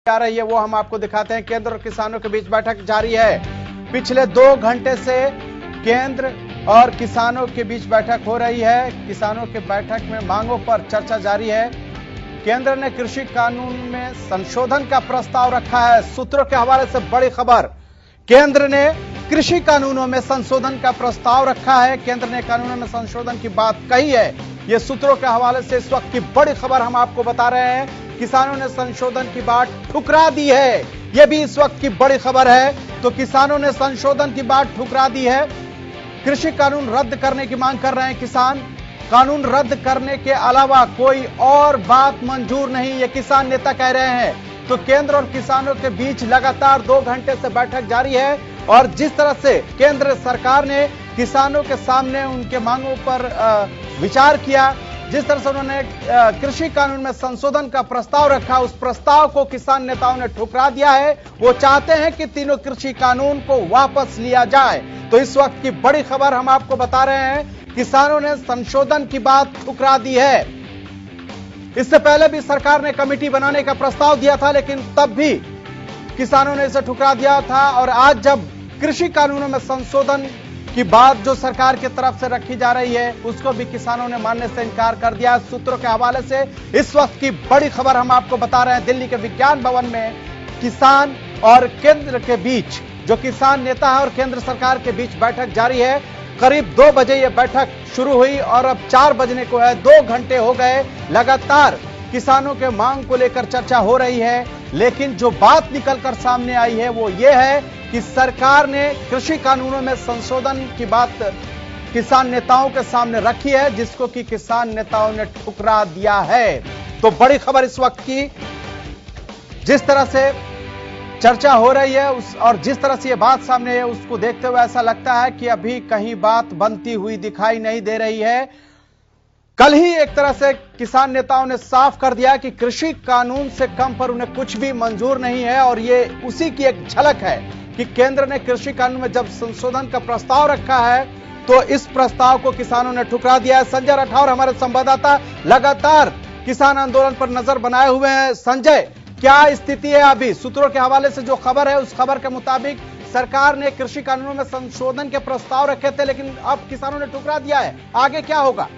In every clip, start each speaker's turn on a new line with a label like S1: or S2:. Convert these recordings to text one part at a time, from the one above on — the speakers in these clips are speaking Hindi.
S1: आ रही है वो हम आपको दिखाते हैं। केंद्र और किसानों के बीच बैठक जारी है। पिछले 2 घंटे से केंद्र और किसानों के बीच बैठक हो रही है। किसानों के बैठक में मांगों पर चर्चा जारी है। केंद्र ने कृषि कानून में संशोधन का प्रस्ताव रखा है। सूत्रों के हवाले से बड़ी खबर, केंद्र ने कृषि कानूनों में संशोधन का प्रस्ताव रखा है। केंद्र ने कानूनों में संशोधन की बात कही है। यह सूत्रों के हवाले से इस वक्त की बड़ी खबर हम आपको बता रहे हैं। किसानों ने संशोधन की बात ठुकरा दी है, यह भी इस वक्त की बड़ी खबर है। तो किसानों ने संशोधन की बात ठुकरा दी है। कृषि कानून रद्द करने की मांग कर रहे हैं किसान। कानून रद्द करने के अलावा कोई और बात मंजूर नहीं, ये किसान नेता कह रहे हैं। तो केंद्र और किसानों के बीच लगातार 2 घंटे से बैठक जारी है और जिस तरह से केंद्र सरकार ने किसानों के सामने उनके मांगों पर विचार किया, जिस तरह से उन्होंने कृषि कानून में संशोधन का प्रस्ताव रखा, उस प्रस्ताव को किसान नेताओं ने ठुकरा दिया है। वो चाहते हैं कि तीनों कृषि कानून को वापस लिया जाए। तो इस वक्त की बड़ी खबर हम आपको बता रहे हैं, किसानों ने संशोधन की बात ठुकरा दी है। इससे पहले भी सरकार ने कमेटी बनाने का प्रस्ताव दिया था, लेकिन तब भी किसानों ने इसे ठुकरा दिया था। और आज जब कृषि कानूनों में संशोधन की बात जो सरकार की तरफ से रखी जा रही है, उसको भी किसानों ने मानने से इनकार कर दिया। सूत्रों के हवाले से इस वक्त की बड़ी खबर हम आपको बता रहे हैं। दिल्ली के विज्ञान भवन में किसान और केंद्र के बीच, जो किसान नेता है और केंद्र सरकार के बीच बैठक जारी है। करीब 2 बजे यह बैठक शुरू हुई और अब 4 बजने को है। 2 घंटे हो गए। लगातार किसानों के मांग को लेकर चर्चा हो रही है, लेकिन जो बात निकलकर सामने आई है वो ये है कि सरकार ने कृषि कानूनों में संशोधन की बात किसान नेताओं के सामने रखी है, जिसको कि किसान नेताओं ने ठुकरा दिया है। तो बड़ी खबर इस वक्त की, जिस तरह से चर्चा हो रही है और जिस तरह से यह बात सामने है, उसको देखते हुए ऐसा लगता है कि अभी कहीं बात बनती हुई दिखाई नहीं दे रही है। कल ही एक तरह से किसान नेताओं ने साफ कर दिया कि कृषि कानून से कम पर उन्हें कुछ भी मंजूर नहीं है और ये उसी की एक झलक है कि केंद्र ने कृषि कानून में जब संशोधन का प्रस्ताव रखा है तो इस प्रस्ताव को किसानों ने ठुकरा दिया है। संजय राठौर हमारे संवाददाता लगातार किसान आंदोलन पर नजर बनाए हुए हैं। संजय, क्या स्थिति है अभी? सूत्रों के हवाले से जो खबर है, उस खबर के मुताबिक सरकार ने कृषि कानूनों में संशोधन के प्रस्ताव रखे थे, लेकिन अब किसानों ने ठुकरा दिया है। आगे क्या होगा?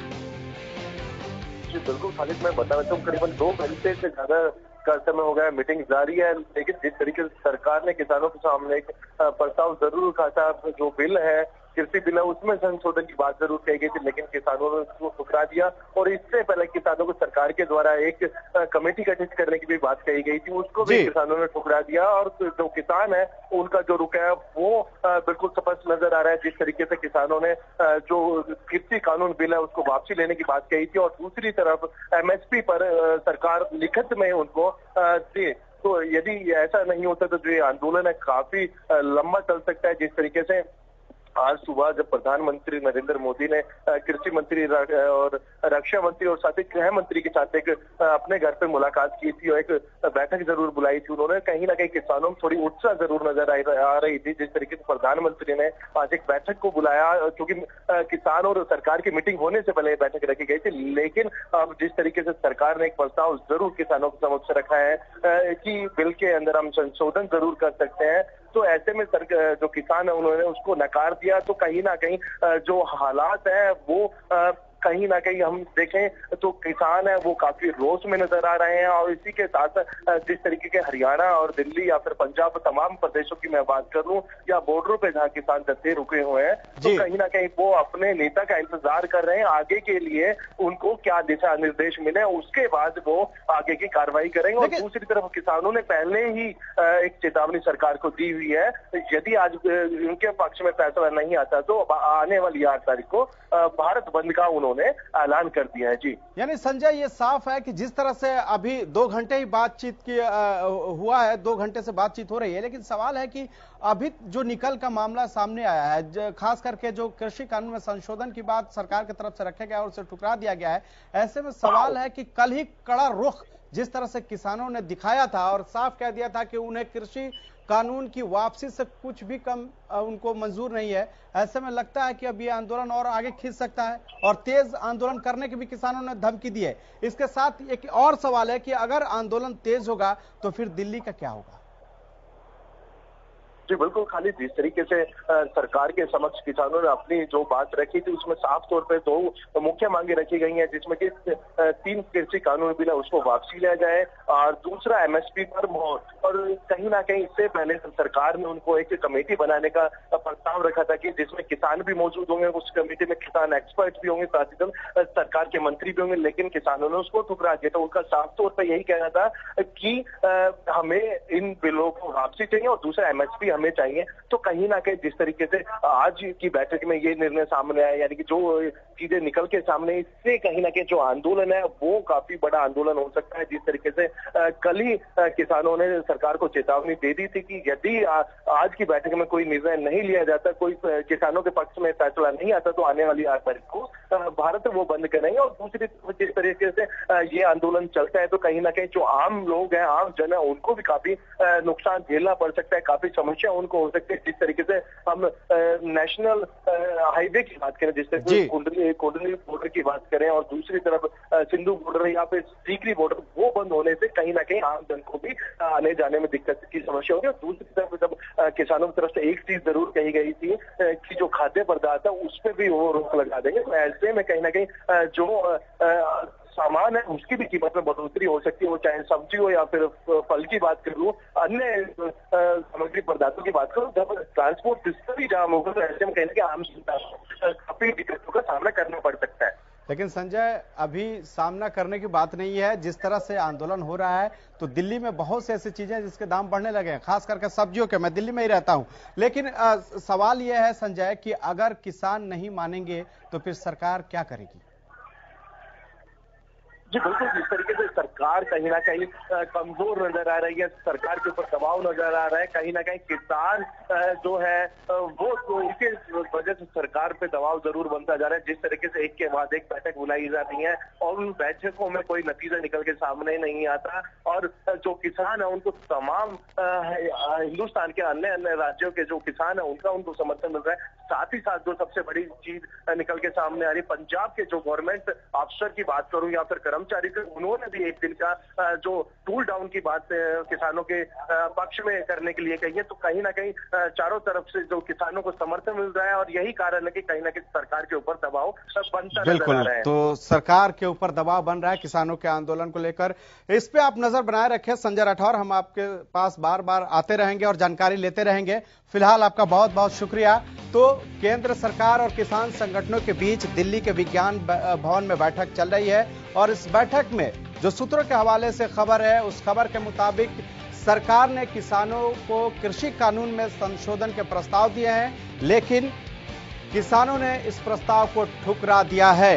S2: बिल्कुल खालिद, मैं बता देता हूँ, करीबन 2 घंटे से ज्यादा का समय हो गया, मीटिंग जारी है। लेकिन जिस तरीके से सरकार ने किसानों के सामने एक प्रस्ताव जरूर रखा था, जो बिल है, कृषि बिल है, उसमें संशोधन की बात जरूर कही गई थी, लेकिन किसानों ने उसको ठुकरा दिया। और इससे पहले किसानों को सरकार के द्वारा एक कमेटी गठित करने की भी बात कही गई थी, उसको भी किसानों ने ठुकरा दिया। और जो किसान है उनका जो रुख है वो बिल्कुल स्पष्ट नजर आ रहा है। जिस तरीके से किसानों ने जो कृषि कानून बिल है उसको वापसी लेने की बात कही थी और दूसरी तरफ MSP पर सरकार लिखित में उनको दी। तो यदि ऐसा नहीं होता तो जो ये आंदोलन है काफी लंबा चल सकता है। जिस तरीके से आज सुबह जब प्रधानमंत्री नरेंद्र मोदी ने कृषि मंत्री और रक्षा मंत्री और साथ ही गृह मंत्री के साथ एक अपने घर पे मुलाकात की थी और एक बैठक जरूर बुलाई थी, उन्होंने कहीं ना कहीं किसानों में थोड़ी उत्साह जरूर नजर आ रही थी। जिस तरीके से प्रधानमंत्री ने आज एक बैठक को बुलाया, क्योंकि किसान और सरकार की मीटिंग होने से पहले बैठक रखी गई थी, लेकिन अब जिस तरीके से सरकार ने एक प्रस्ताव जरूर किसानों के समक्ष रखा है कि बिल के अंदर हम संशोधन जरूर कर सकते हैं, तो ऐसे में जो किसान है उन्होंने उसको नकार दिया। तो कहीं ना कहीं जो हालात है वो कहीं ना कहीं हम देखें तो किसान है वो काफी रोष में नजर आ रहे हैं। और इसी के साथ जिस तरीके के हरियाणा और दिल्ली या फिर पंजाब, तमाम प्रदेशों की मैं बात कर लूं, या बॉर्डरों पे जहां किसान जत्थे रुके हुए हैं, तो कहीं ना कहीं वो अपने नेता का इंतजार कर रहे हैं। आगे के लिए उनको क्या दिशा निर्देश मिले, उसके बाद वो आगे की कार्रवाई करेंगे। और दूसरी तरफ किसानों ने पहले ही एक चेतावनी सरकार को दी हुई है, यदि आज उनके पक्ष में फैसला नहीं आता तो आने वाली 8 तारीख को भारत बंद का उन्होंने ऐलान कर दिया है। जी,
S1: यानी संजय, ये साफ है कि जिस तरह से अभी 2 घंटे ही बातचीत की हुआ है, 2 घंटे से बातचीत हो रही है, लेकिन सवाल है कि अभी जो निकल का मामला सामने आया है, खास करके जो कृषि कानून में संशोधन की बात सरकार की तरफ से रखा गया और उसे ठुकरा दिया गया है, ऐसे में सवाल है कि कल ही कड़ा रुख जिस तरह से किसानों ने दिखाया था और साफ कह दिया था कि उन्हें कृषि कानून की वापसी से कुछ भी कम उनको मंजूर नहीं है, ऐसे में लगता है कि अब ये आंदोलन और आगे खींच सकता है और तेज आंदोलन करने की भी किसानों ने धमकी दी है। इसके साथ एक और सवाल है कि अगर आंदोलन तेज होगा तो फिर दिल्ली का क्या होगा?
S2: जी बिल्कुल, खाली जिस तरीके से सरकार के समक्ष किसानों ने अपनी जो बात रखी थी उसमें साफ तौर पे दो मुख्य मांगे रखी गई हैं, जिसमें कि 3 कृषि कानून बिल है उसको वापसी लिया जाए और दूसरा एमएसपी पर मोहर। और कहीं ना कहीं इससे पहले सरकार ने उनको एक कमेटी बनाने का प्रस्ताव रखा था कि जिसमें किसान भी मौजूद होंगे, उस कमेटी में किसान एक्सपर्ट भी होंगे, साथ ही सरकार के मंत्री भी होंगे, लेकिन किसानों ने उसको ठुकरा दिया। तो उनका साफ तौर पर यही कहना था कि हमें इन बिलों को वापसी चाहिए और दूसरा एमएसपी हमें चाहिए। तो कहीं ना कहीं जिस तरीके से आज की बैठक में ये निर्णय सामने आया, यानी कि जो चीजें निकल के सामने, इससे कहीं ना कहीं जो आंदोलन है वो काफी बड़ा आंदोलन हो सकता है। जिस तरीके से कल ही किसानों ने सरकार को चेतावनी दे दी थी कि यदि आज की बैठक में कोई निर्णय नहीं लिया जाता, कोई किसानों के पक्ष में फैसला नहीं आता, तो आने वाली 8 तारीख को भारत वो बंद करेंगे। और दूसरी जिस तरीके से ये आंदोलन चलता है तो कहीं ना कहीं जो आम लोग हैं, आम जन है, उनको भी काफी नुकसान झेलना पड़ सकता है, काफी समस्या उनको हो सकती है। जिस तरीके से हम नेशनल हाईवे की बात करें, जिस तरीके से कोडली बॉर्डर की बात करें और दूसरी तरफ सिंधु बॉर्डर या फिर सीकरी बॉर्डर, वो बंद होने से कहीं ना कहीं आम जन को भी आने जाने में दिक्कत की समस्या होगी। और दूसरी तरफ जब किसानों की तरफ से एक चीज जरूर कही गई थी कि जो खाद्य पदार्थ है उस पर भी वो रोक लगा देंगे। तो ऐसे में कहीं ना कहीं जो सामान है उसकी भी कीमत में बढ़ोतरी हो सकती है, वो चाहे सब्जी हो या फिर फल की बात करूं, अन्य सामग्री पदार्थों की बात करूं। जब ट्रांसपोर्ट सिस्टम ही जाम होगा तो ऐसे में कहने के आम जनता को काफी दिक्कतों का सामना करना पड़ सकता है।
S1: लेकिन संजय, अभी सामना करने की बात नहीं है। जिस तरह से आंदोलन हो रहा है तो दिल्ली में बहुत से ऐसी चीजें जिसके दाम बढ़ने लगे हैं, खास करके सब्जियों के। मैं दिल्ली में ही रहता हूं, लेकिन सवाल यह है संजय कि अगर किसान नहीं मानेंगे तो फिर सरकार क्या करेगी?
S2: जी बिल्कुल, जिस तरीके से सरकार कहीं ना कहीं कमजोर नजर आ रही है, सरकार के ऊपर दबाव नजर आ रहा है, कहीं ना कहीं किसान जो है वो तो उनके वजह से सरकार पे दबाव जरूर बनता जा रहा है। जिस तरीके से एक के बाद एक बैठक बुलाई जा रही है और उन बैठकों में कोई नतीजा निकल के सामने नहीं आता और जो किसान है उनको तमाम हिंदुस्तान के अन्य अन्य राज्यों के जो किसान है उनको समर्थन मिल रहा है। साथ ही साथ जो सबसे बड़ी चीज निकल के सामने आ रही है, पंजाब के जो गवर्नमेंट अफसर की बात करूं या फिर कर्मचारी थे, उन्होंने भी एक दिन का जो टूल डाउन की बात किसानों के पक्ष में करने के लिए कही है। तो कहीं ना कहीं चारों तरफ से जो किसानों को समर्थन मिल रहा है और यही कारण है कि कहीं ना कहीं सरकार के ऊपर दबाव बनता नजर आ रहा है।
S1: तो सरकार के ऊपर दबाव बन रहा है किसानों के आंदोलन को लेकर। इस पे आप नजर बनाए रखें संजय राठौर, हम आपके पास बार बार आते रहेंगे और जानकारी लेते रहेंगे। फिलहाल आपका बहुत बहुत शुक्रिया। तो केंद्र सरकार और किसान संगठनों के बीच दिल्ली के विज्ञान भवन में बैठक चल रही है और इस बैठक में जो सूत्रों के हवाले से खबर है, उस खबर के मुताबिक सरकार ने किसानों को कृषि कानून में संशोधन के प्रस्ताव दिए हैं, लेकिन किसानों ने इस प्रस्ताव को ठुकरा दिया है।